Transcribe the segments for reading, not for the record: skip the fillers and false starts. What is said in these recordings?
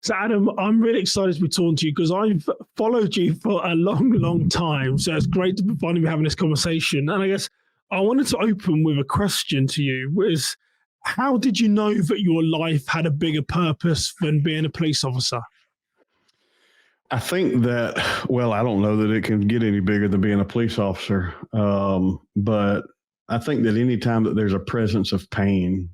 So, Adam, I'm really excited to be talking to you because I've followed you for a long, long time. So it's great to finally be having this conversation. And I guess I wanted to open with a question to you: was how did you know that your life had a bigger purpose than being a police officer? I think that, well, I don't know that it can get any bigger than being a police officer. But I think that any time that there's a presence of pain,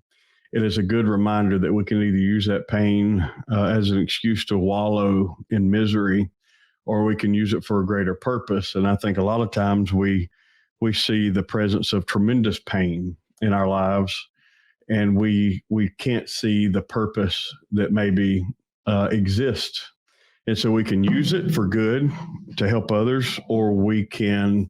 it is a good reminder that we can either use that pain as an excuse to wallow in misery, or we can use it for a greater purpose. And I think a lot of times we see the presence of tremendous pain in our lives, and we can't see the purpose that maybe exists. And so we can use it for good to help others, or we can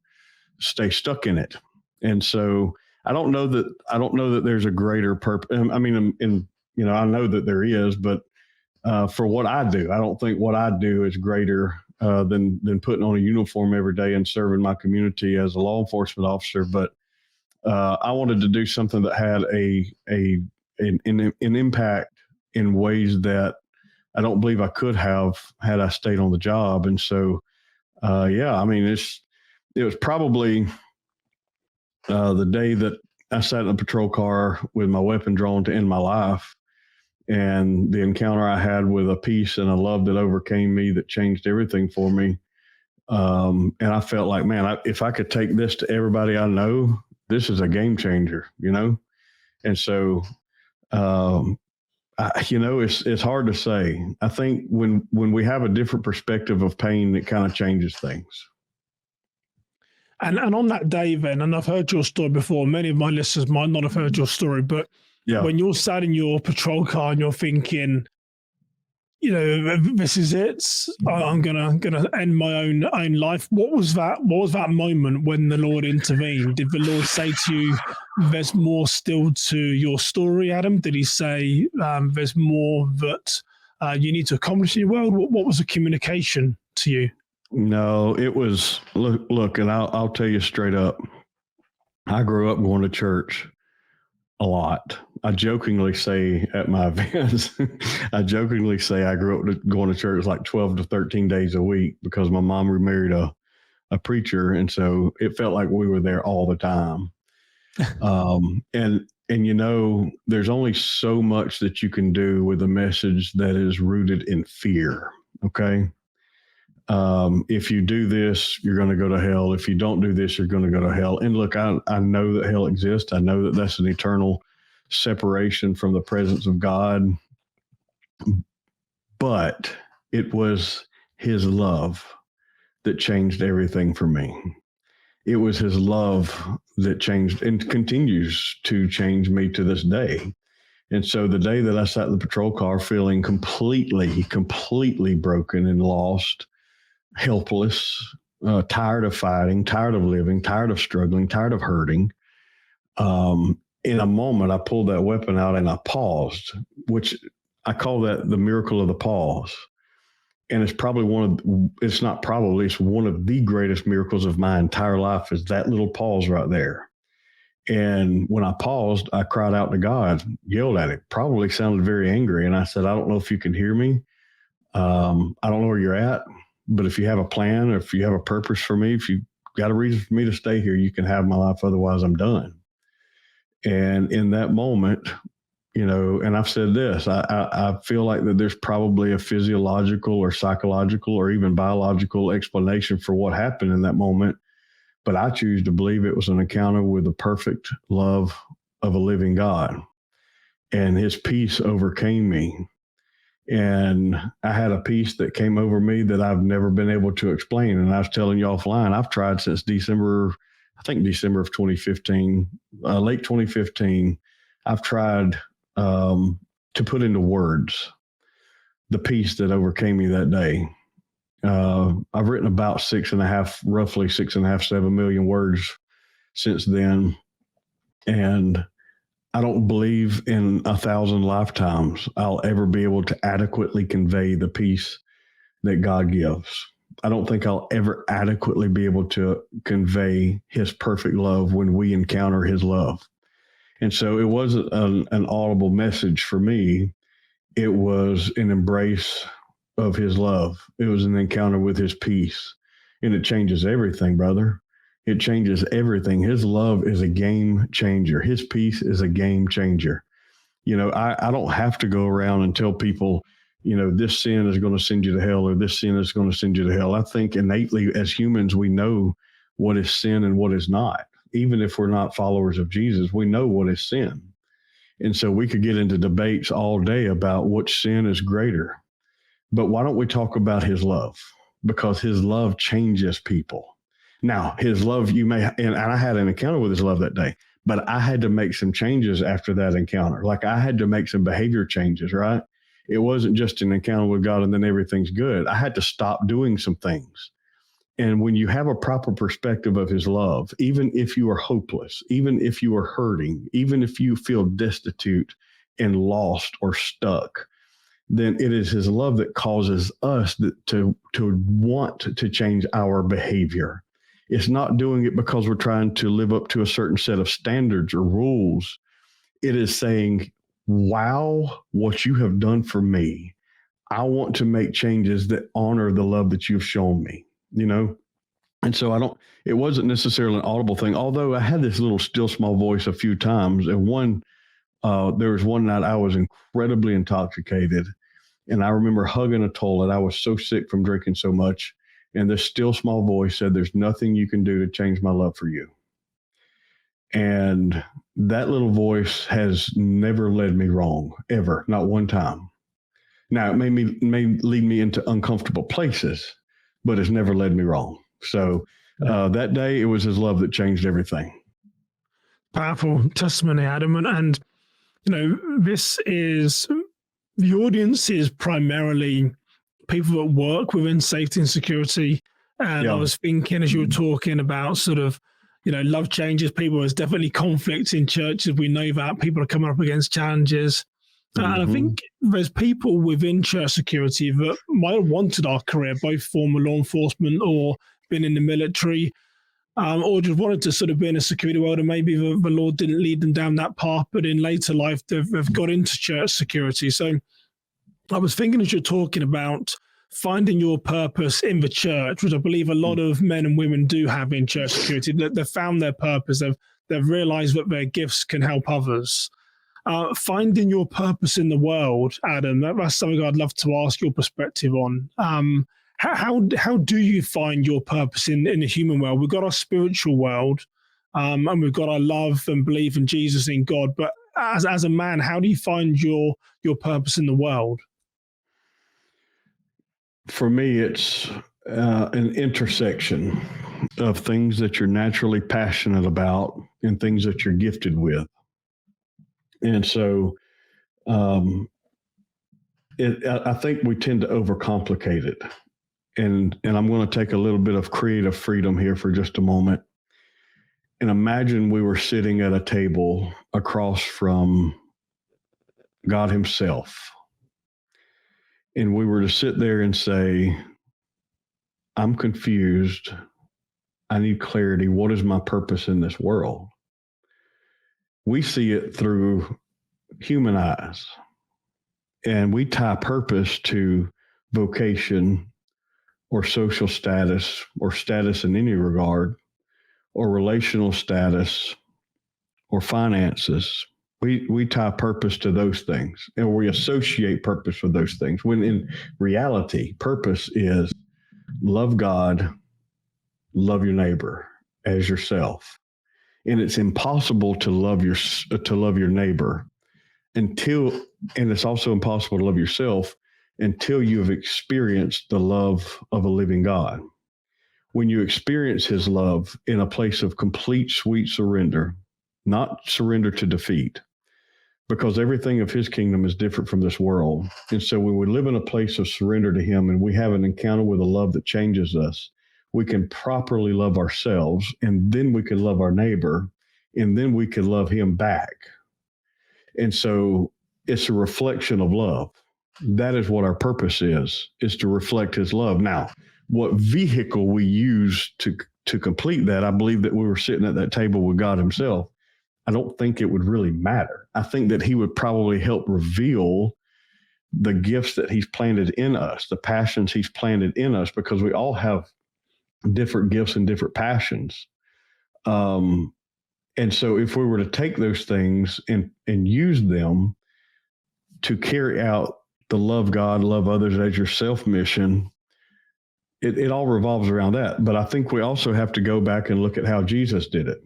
stay stuck in it. And so I don't know that there's a greater purpose. I mean, I know that there is, but for what I do, I don't think what I do is greater than putting on a uniform every day and serving my community as a law enforcement officer. But I wanted to do something that had an impact in ways that I don't believe I could have had I stayed on the job. And so, yeah, I mean, it was probably the day that I sat in a patrol car with my weapon drawn to end my life, and the encounter I had with a peace and a love that overcame me, that changed everything for me. And I felt like, man, if I could take this to everybody I know, this is a game changer, you know? And so, it's hard to say. I think when we have a different perspective of pain, it kind of changes things. And on that day, then, and I've heard your story before. Many of my listeners might not have heard your story, but Yeah. when you're sat in your patrol car and you're thinking, this is it. I'm gonna end my own life. What was that? What was that moment when the Lord intervened? Did the Lord say to you, "There's more still to your story, Adam"? Did He say, "There's more that you need to accomplish in your world"? What was the communication to you? No, it was look, and I'll tell you straight up. I grew up going to church a lot. I jokingly say at my events, I jokingly say I grew up going to church like 12 to 13 days a week because my mom remarried a preacher. And so it felt like we were there all the time. And there's only so much that you can do with a message that is rooted in fear. Okay. If you do this, you're going to go to hell. If you don't do this, you're going to go to hell. And look, I know that hell exists. I know that that's an eternal separation from the presence of God. But it was His love that changed everything for me. It was His love that changed and continues to change me to this day. And so the day that I sat in the patrol car feeling completely broken and lost, helpless, tired of fighting, tired of living, tired of struggling, tired of hurting. In a moment, I pulled that weapon out and I paused, which I call that the miracle of the pause. And it's one of the greatest miracles of my entire life is that little pause right there. And when I paused, I cried out to God, yelled at Him, probably sounded very angry. And I said, I don't know if you can hear me. I don't know where you're at. But if you have a plan, or if you have a purpose for me, if you got a reason for me to stay here, you can have my life. Otherwise, I'm done. And in that moment, and I've said this, I feel like that there's probably a physiological or psychological or even biological explanation for what happened in that moment. But I choose to believe it was an encounter with the perfect love of a living God. And His peace overcame me. And I had a peace that came over me that I've never been able to explain. And I was telling you offline, I've tried since December of 2015, late 2015. I've tried to put into words the peace that overcame me that day. I've written about roughly 6.5, 7 million words since then. And I don't believe in 1,000 lifetimes I'll ever be able to adequately convey the peace that God gives. I don't think I'll ever adequately be able to convey His perfect love when we encounter His love. And so it wasn't an audible message for me. It was an embrace of his love. It was an encounter with his peace. And it changes everything, brother. It changes everything. His love is a game changer. His peace is a game changer. I don't have to go around and tell people, this sin is going to send you to hell, or this sin is going to send you to hell. I think innately as humans, we know what is sin and what is not. Even if we're not followers of Jesus, we know what is sin. And so we could get into debates all day about which sin is greater. But why don't we talk about his love? Because his love changes people. Now, his love, and I had an encounter with his love that day, but I had to make some changes after that encounter. Like I had to make some behavior changes, right? It wasn't just an encounter with God and then everything's good. I had to stop doing some things. And when you have a proper perspective of his love, even if you are hopeless, even if you are hurting, even if you feel destitute and lost or stuck, then it is his love that causes us to want to change our behavior. It's not doing it because we're trying to live up to a certain set of standards or rules. It is saying, wow, what you have done for me. I want to make changes that honor the love that you've shown me, And so it wasn't necessarily an audible thing, although I had this little still small voice a few times. And there was one night I was incredibly intoxicated. And I remember hugging a toilet. I was so sick from drinking so much. And this still small voice said, there's nothing you can do to change my love for you. And that little voice has never led me wrong, ever, not one time. Now, it may lead me into uncomfortable places, but it's never led me wrong. So that day, it was his love that changed everything. Powerful testimony, Adam. And this is, the audience is primarily people that work within safety and security. And I was thinking, as you were talking about sort of, love changes people, there's definitely conflict in churches. We know that people are coming up against challenges. And I think there's people within church security that might have wanted our career, both former law enforcement or been in the military, or just wanted to sort of be in a security world, and maybe the Lord didn't lead them down that path, but in later life, they've got into church security. So I was thinking, as you're talking about finding your purpose in the church, which I believe a lot of men and women do have in church security, that they've found their purpose, they've realized that their gifts can help others. Finding your purpose in the world, Adam, that's something I'd love to ask your perspective on. How do you find your purpose in the human world? We've got our spiritual world, and we've got our love and belief in Jesus, in God. But as a man, how do you find your purpose in the world? For me, it's an intersection of things that you're naturally passionate about and things that you're gifted with. And so I think we tend to overcomplicate it. And I'm going to take a little bit of creative freedom here for just a moment. And imagine we were sitting at a table across from God himself. And we were to sit there and say, I'm confused. I need clarity. What is my purpose in this world? We see it through human eyes, and we tie purpose to vocation or social status or status in any regard or relational status or finances. We tie purpose to those things, and we associate purpose with those things, when in reality, purpose is love God, love your neighbor as yourself. And it's impossible to love your neighbor and it's also impossible to love yourself until you have experienced the love of a living God. When you experience his love in a place of complete, sweet surrender, not surrender to defeat, because everything of his kingdom is different from this world. And so when we live in a place of surrender to him and we have an encounter with a love that changes us, we can properly love ourselves, and then we can love our neighbor, and then we can love him back. And so it's a reflection of love. That is what our purpose is to reflect his love. Now, what vehicle we use to complete that, I believe that we were sitting at that table with God himself. I don't think it would really matter. I think that he would probably help reveal the gifts that he's planted in us, the passions he's planted in us, because we all have different gifts and different passions. And so if we were to take those things and use them to carry out the love God, love others as yourself mission, it all revolves around that. But I think we also have to go back and look at how Jesus did it.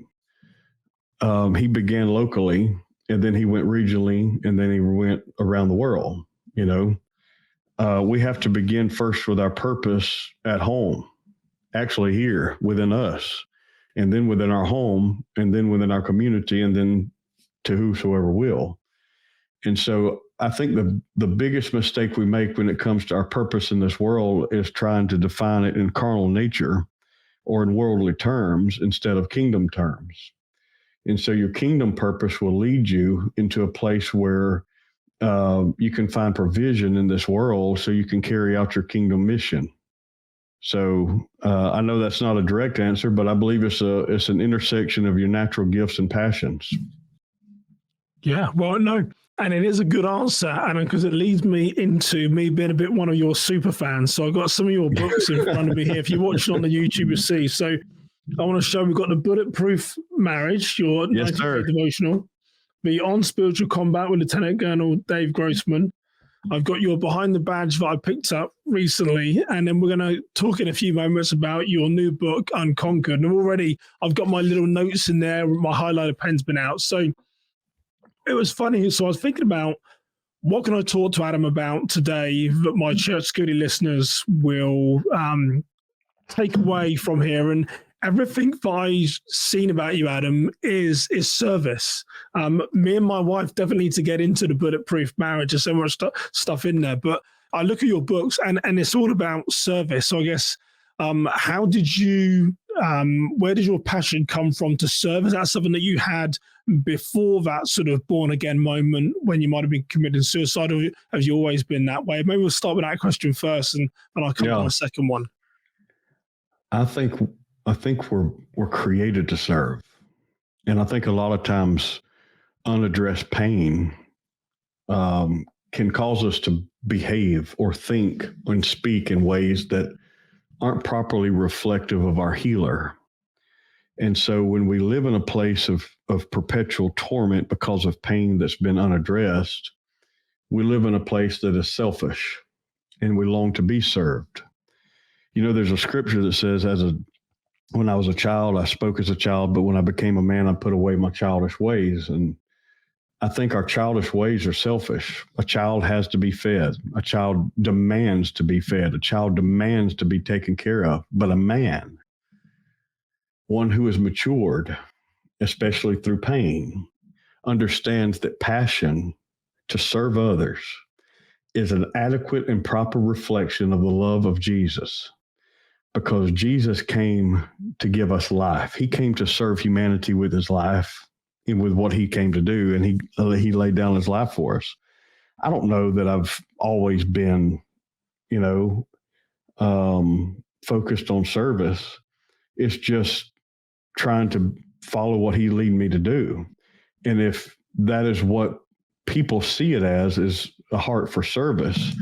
He began locally, and then he went regionally, and then he went around the world. We have to begin first with our purpose at home, actually here within us, and then within our home, and then within our community, and then to whosoever will. And so I think the biggest mistake we make when it comes to our purpose in this world is trying to define it in carnal nature or in worldly terms instead of kingdom terms. And so your kingdom purpose will lead you into a place where you can find provision in this world so you can carry out your kingdom mission. So I know that's not a direct answer, but I believe it's an intersection of your natural gifts and passions. Yeah, well, no. And it is a good answer, Adam, because it leads me into me being a bit one of your super fans. So I've got some of your books in front of me here. If you watch it on the YouTube, you'll see. So I want to show we've got the Bulletproof Marriage, your 90-day devotional, Beyond Spiritual Combat with Lieutenant Colonel Dave Grossman. I've got your Behind the Badge that I picked up recently, and then we're going to talk in a few moments about your new book, Unconquered. And already I've got my little notes in there. My highlighter pen's been out. So it was funny. So I was thinking about what can I talk to Adam about today that my church security listeners will take away from here. And everything that I've seen about you, Adam, is service. Me and my wife definitely need to get into the Bulletproof Marriage. There's so much stuff in there. But I look at your books and it's all about service. So I guess, how did you, where did your passion come from to serve? Is that something that you had before that sort of born again moment when you might have been committing suicide, or have you always been that way? Maybe we'll start with that question first and I'll come on a second one. I think we're created to serve. And I think a lot of times unaddressed pain can cause us to behave or think and speak in ways that aren't properly reflective of our healer. And so when we live in a place of perpetual torment because of pain that's been unaddressed, we live in a place that is selfish and we long to be served. There's a scripture that says, when I was a child, I spoke as a child, but when I became a man, I put away my childish ways. And I think our childish ways are selfish. A child has to be fed. A child demands to be fed. A child demands to be taken care of. But a man, one who is matured, especially through pain, understands that passion to serve others is an adequate and proper reflection of the love of Jesus. Because Jesus came to give us life. He came to serve humanity with his life and with what he came to do. And he laid down his life for us. I don't know that I've always been, focused on service. It's just trying to follow what he lead me to do. And if that is what people see it as, is a heart for service,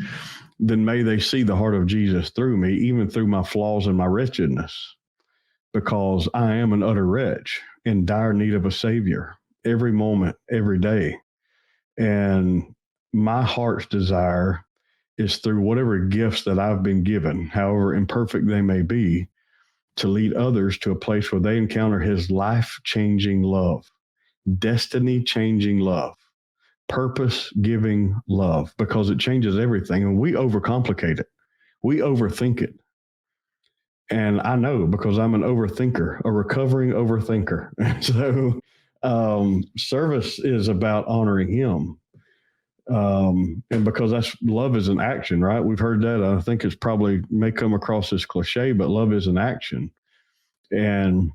then may they see the heart of Jesus through me, even through my flaws and my wretchedness, because I am an utter wretch in dire need of a Savior every moment, every day. And my heart's desire is through whatever gifts that I've been given, however imperfect they may be, to lead others to a place where they encounter his life-changing love, destiny-changing love, purpose-giving love, because it changes everything. And we overcomplicate it. We overthink it. And I know, because I'm an overthinker, a recovering overthinker. So service is about honoring him. And because love is an action, right? We've heard that. I think it's probably may come across as cliche, but love is an action. And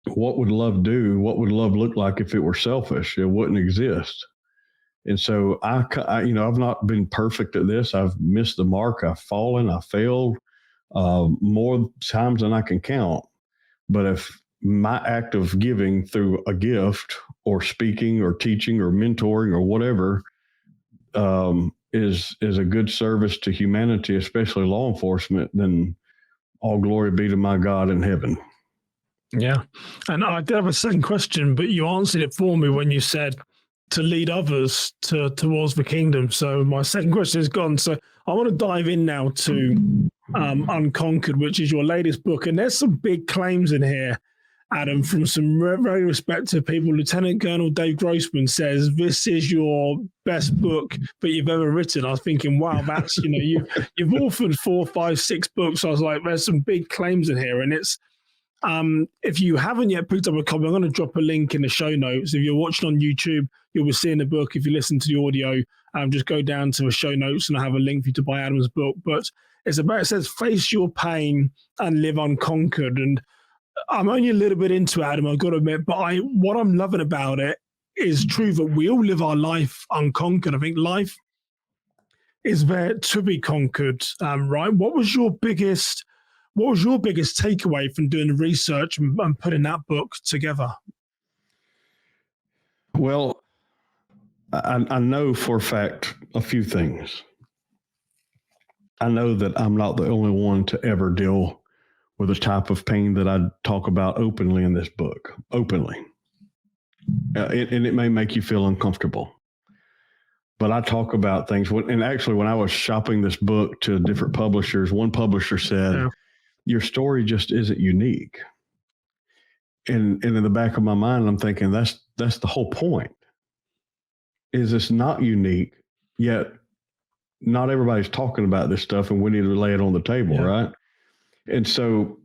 what would love do? What would love look like if it were selfish? It wouldn't exist. And so I've not been perfect at this. I've missed the mark. I've fallen. I failed more times than I can count. But if my act of giving through a gift or speaking or teaching or mentoring or whatever is a good service to humanity, especially law enforcement, then all glory be to my God in heaven. Yeah. And I did have a second question, but you answered it for me when you said to lead others towards the kingdom. So my second question is gone. So I want to dive in now to Unconquered, which is your latest book. And there's some big claims in here, Adam, from some very respected people. Lieutenant Colonel Dave Grossman says this is your best book that you've ever written. I was thinking, wow, that's, you've authored 4, 5, 6 books. I was like, there's some big claims in here. And it's, if you haven't yet picked up a copy, I'm going to drop a link in the show notes. If you're watching on YouTube, you'll be seeing the book. If you listen to the audio, just go down to the show notes and I have a link for you to buy Adam's book. But it says, face your pain and live unconquered. And I'm only a little bit into Adam, I've got to admit, but what I'm loving about it is true that we all live our life unconquered. I think life is there to be conquered, right? What was your biggest takeaway from doing the research and putting that book together? Well, I know for a fact a few things. I know that I'm not the only one to ever deal with the type of pain that I talk about openly in this book, openly. And it may make you feel uncomfortable. But I talk about things. And actually, when I was shopping this book to different publishers, one publisher said, your story just isn't unique. And in the back of my mind, I'm thinking that's the whole point. Is it's not unique, yet not everybody's talking about this stuff, and we need to lay it on the table, right? And so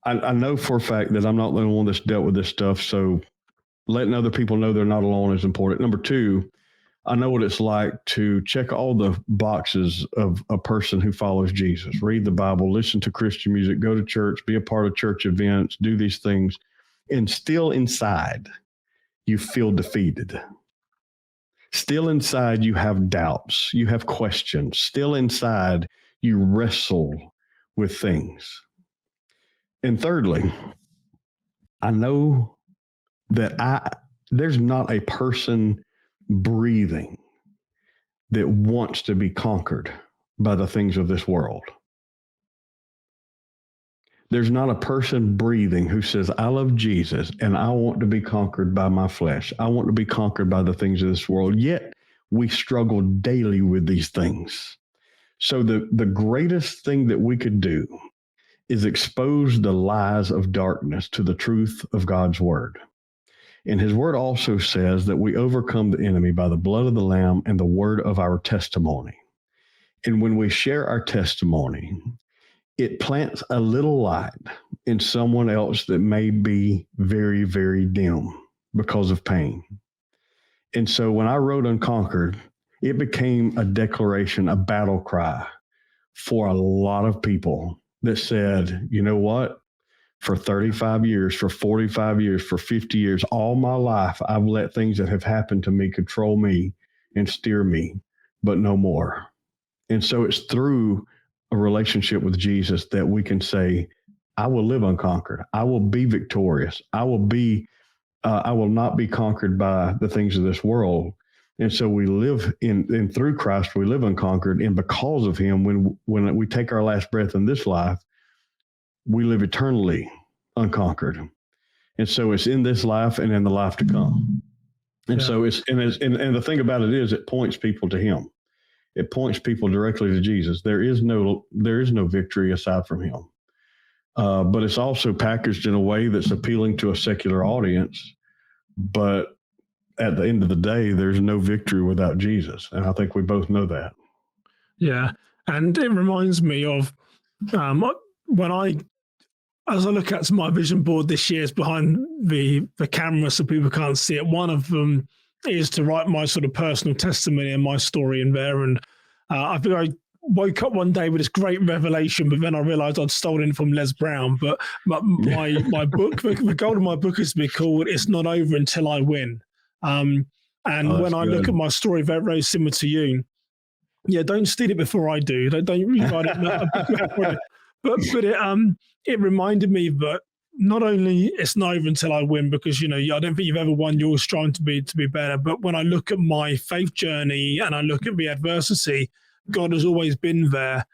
I know for a fact that I'm not the only one that's dealt with this stuff. So letting other people know they're not alone is important. Number 2, I know what it's like to check all the boxes of a person who follows Jesus, read the Bible, listen to Christian music, go to church, be a part of church events, do these things. And still inside, you feel defeated. Still inside, you have doubts, you have questions. Still inside, you wrestle with things. And thirdly, I know that there's not a person breathing that wants to be conquered by the things of this world. There's not a person breathing who says, I love Jesus and I want to be conquered by my flesh. I want to be conquered by the things of this world. Yet we struggle daily with these things. So the greatest thing that we could do is expose the lies of darkness to the truth of God's word. And his word also says that we overcome the enemy by the blood of the Lamb and the word of our testimony. And when we share our testimony, it plants a little light in someone else that may be very, very dim because of pain. And so when I wrote Unconquered, it became a declaration, a battle cry for a lot of people that said, you know what? For 35 years, for 45 years, for 50 years, all my life, I've let things that have happened to me control me and steer me, but no more. And so it's through a relationship with Jesus that we can say, I will live unconquered. I will be victorious. I will not be conquered by the things of this world. And so we live in through Christ, we live unconquered. And because of him, when we take our last breath in this life, we live eternally unconquered. And so it's in this life and in the life to come. And so and the thing about it is it points people to him. It points people directly to Jesus. There is no victory aside from him. But it's also packaged in a way that's appealing to a secular audience. But at the end of the day, there's no victory without Jesus. And I think we both know that. Yeah. And it reminds me of when as I look at my vision board this year, is behind the camera so people can't see it. One of them is to write my sort of personal testimony and my story in there. And I think I woke up one day with this great revelation, but then I realized I'd stolen it from Les Brown. But my book, the goal of my book is to be called "It's Not Over Until I Win." And when I look at my story, very, very similar to you, don't steal it before I do. Don't rewrite it. But it reminded me that not only it's not over until I win, because I don't think you've ever won. You're always trying to be better. But when I look at my faith journey and I look at the adversity, God has always been there,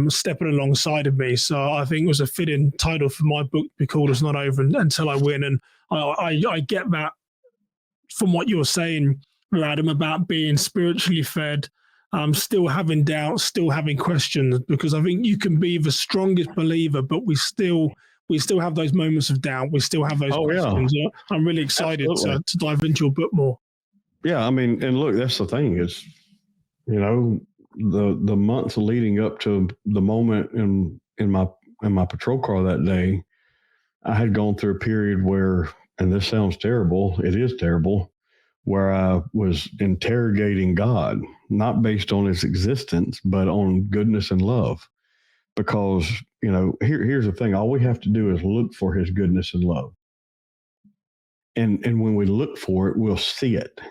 stepping alongside of me. So I think it was a fitting title for my book to be called "It's Not Over Until I Win." And I get that from what you're saying, Adam, about being spiritually fed, still having doubts, still having questions, because I think you can be the strongest believer, but we still have those moments of doubt. We still have those questions. Yeah. I'm really excited to dive into your book more. Yeah, I mean, and look, that's the thing is, the months leading up to the moment in my patrol car that day, I had gone through a period where, and this sounds terrible, it is terrible, where I was interrogating God, not based on his existence, but on goodness and love. Because, here's the thing, all we have to do is look for his goodness and love. And when we look for it, we'll see it.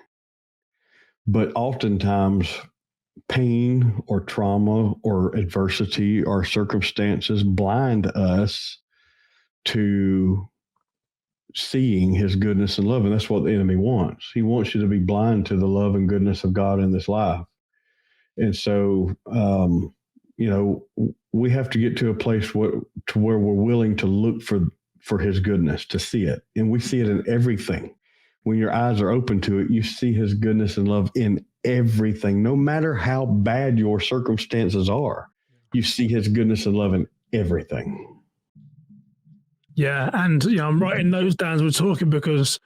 But oftentimes, pain or trauma or adversity or circumstances blind us to seeing his goodness and love. And that's what the enemy wants. He wants you to be blind to the love and goodness of God in this life. And so, we have to get to a place where we're willing to look for his goodness, to see it. And we see it in everything. When your eyes are open to it, you see his goodness and love in everything. No matter how bad your circumstances are, you see his goodness and love in everything. Yeah, and I'm writing those down as we're talking, because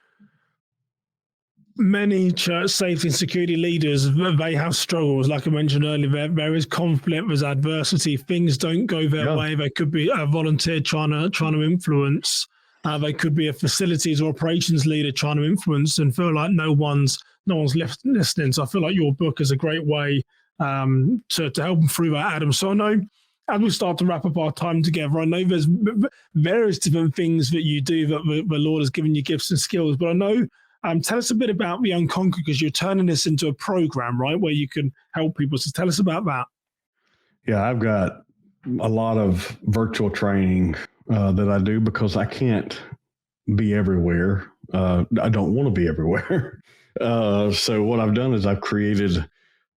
many church safety and security leaders, they have struggles. Like I mentioned earlier, there is conflict, there's adversity. Things don't go their way. They could be a volunteer trying to influence. They could be a facilities or operations leader trying to influence, and feel like no one's listening. So I feel like your book is a great way to help them through that, Adam. So I know, as we start to wrap up our time together, I know there's various different things that you do that the Lord has given you gifts and skills, but I know, tell us a bit about the Unconquered, because you're turning this into a program, right, where you can help people. So tell us about that. Yeah, I've got a lot of virtual training that I do because I can't be everywhere. I don't want to be everywhere. So what I've done is I've created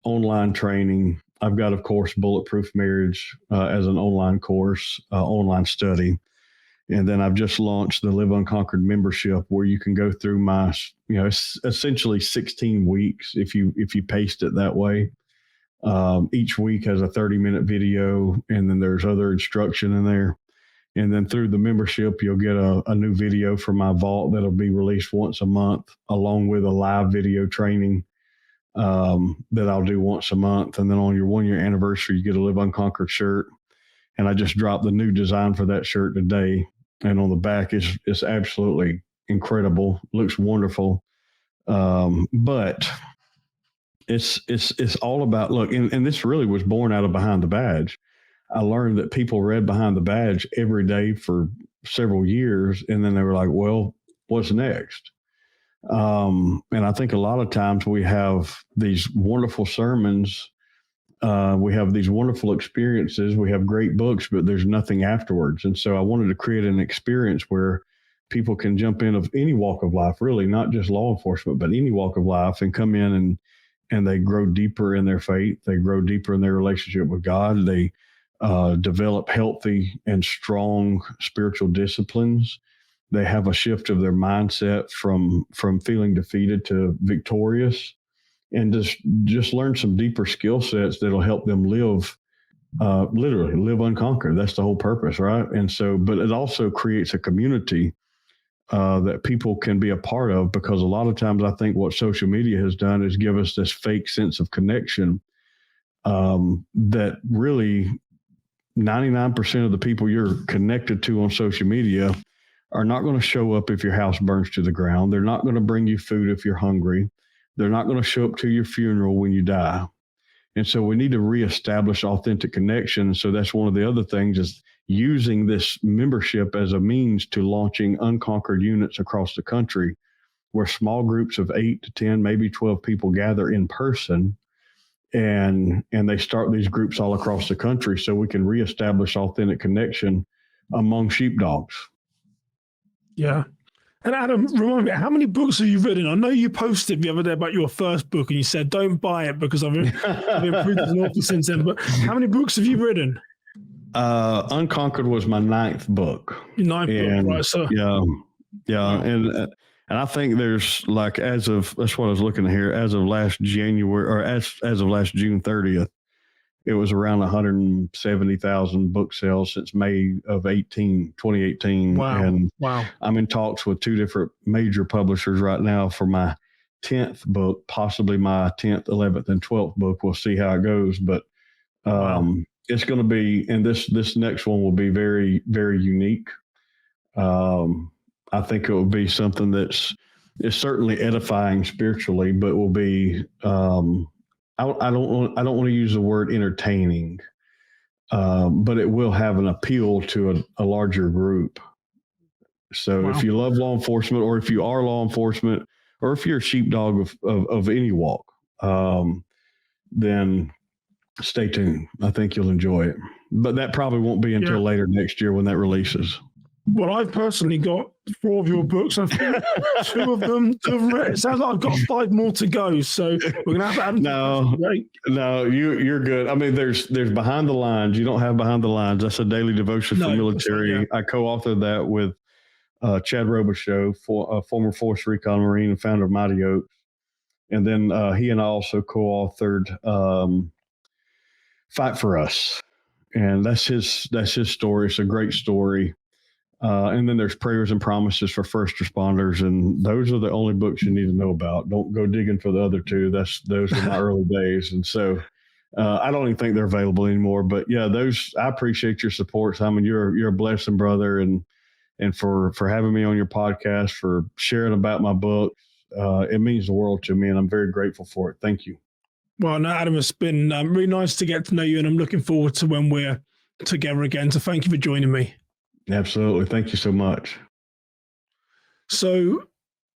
online training. I've got, of course, Bulletproof Marriage as an online course, online study. And then I've just launched the Live Unconquered membership, where you can go through my, it's essentially 16 weeks if you paste it that way. Each week has a 30-minute video, and then there's other instruction in there. And then through the membership, you'll get a new video from my vault that'll be released once a month, along with a live video training that I'll do once a month. And then on your 1-year anniversary, you get a Live Unconquered shirt. And I just dropped the new design for that shirt today. And on the back, it's absolutely incredible. Looks wonderful. But it's all about, look, and this really was born out of Behind the Badge. I learned that people read Behind the Badge every day for several years, and then they were like, well, what's next? And I think a lot of times we have these wonderful sermons, we have these wonderful experiences, we have great books, but there's nothing afterwards. And so I wanted to create an experience where people can jump in of any walk of life, really, not just law enforcement, but any walk of life, and come in and they grow deeper in their faith. They grow deeper in their relationship with God. They develop healthy and strong spiritual disciplines. They have a shift of their mindset from feeling defeated to victorious, and just learn some deeper skill sets that'll help them live, literally live unconquered. That's the whole purpose, right? And so, but it also creates a community that people can be a part of, because a lot of times I think what social media has done is give us this fake sense of connection that really 99% of the people you're connected to on social media are not going to show up if your house burns to the ground. They're not going to bring you food if you're hungry. They're not going to show up to your funeral when you die. And so we need to reestablish authentic connection. So that's one of the other things, is using this membership as a means to launching Unconquered units across the country, where small groups of 8 to 10, maybe 12 people gather in person, and they start these groups all across the country so we can reestablish authentic connection among sheepdogs. Yeah. And Adam, remind me, how many books have you written? I know you posted the other day about your first book and you said, don't buy it because I've improved as an author since then. But how many books have you written? Unconquered was my 9th book. Your ninth book, right? So Yeah. wow. And I think there's like, that's what I was looking at here, as of last January, or as of last June 30th, it was around 170,000 book sales since May of 2018. Wow. And Wow. I'm in talks with 2 different major publishers right now for my 10th book, possibly my 10th, 11th, and 12th book. We'll see how it goes. But it's going to be, and this next one will be very, very unique. I think it will be something is certainly edifying spiritually, but will be, I don't want to use the word entertaining, but it will have an appeal to a larger group. So if you love law enforcement, or if you are law enforcement, or if you're a sheepdog of any walk, then stay tuned. I think you'll enjoy it. But that probably won't be until later next year when that releases. Well, I've personally got 4 of your books. I think 2 of them to have read. It sounds like I've got 5 more to go. So we're going to have to No, you're good. I mean, there's Behind the Lines. You don't have Behind the Lines. That's a daily devotion for military. I co-authored that with Chad Robichaux, former Force Recon Marine and founder of Mighty Oaks. And then he and I also co-authored Fight for Us. And that's his story. It's a great story. And then there's Prayers and Promises for First Responders. And those are the only books you need to know about. Don't go digging for the other 2. Those were my early days. And so I don't even think they're available anymore. But yeah, I appreciate your support, Simon. You're a blessing, brother. And for having me on your podcast, for sharing about my book. It means the world to me, and I'm very grateful for it. Thank you. Well, no, Adam, it's been really nice to get to know you, and I'm looking forward to when we're together again. So thank you for joining me. Absolutely. Thank you so much. So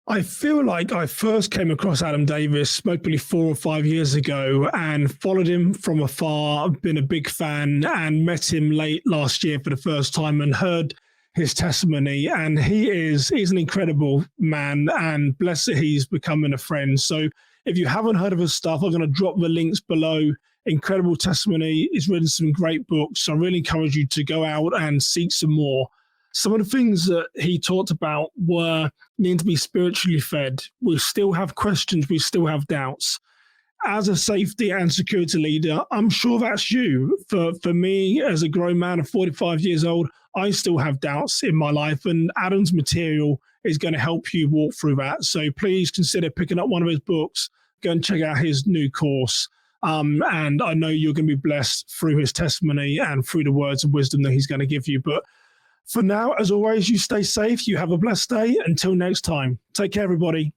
I feel like I first came across Adam Davis probably 4 or 5 years ago and followed him from afar, been a big fan, and met him late last year for the first time and heard his testimony. And he's an incredible man, and blessed that he's becoming a friend. So if you haven't heard of his stuff, I'm going to drop the links below. Incredible testimony. He's written some great books. So I really encourage you to go out and seek some more. Some of the things that he talked about were needing to be spiritually fed. We still have questions. We still have doubts. As a safety and security leader, I'm sure that's you. For me, as a grown man of 45 years old, I still have doubts in my life, and Adam's material is going to help you walk through that. So please consider picking up one of his books. Go and check out his new course. And I know you're going to be blessed through his testimony and through the words of wisdom that he's going to give you. But for now, as always, you stay safe. You have a blessed day. Until next time, take care, everybody.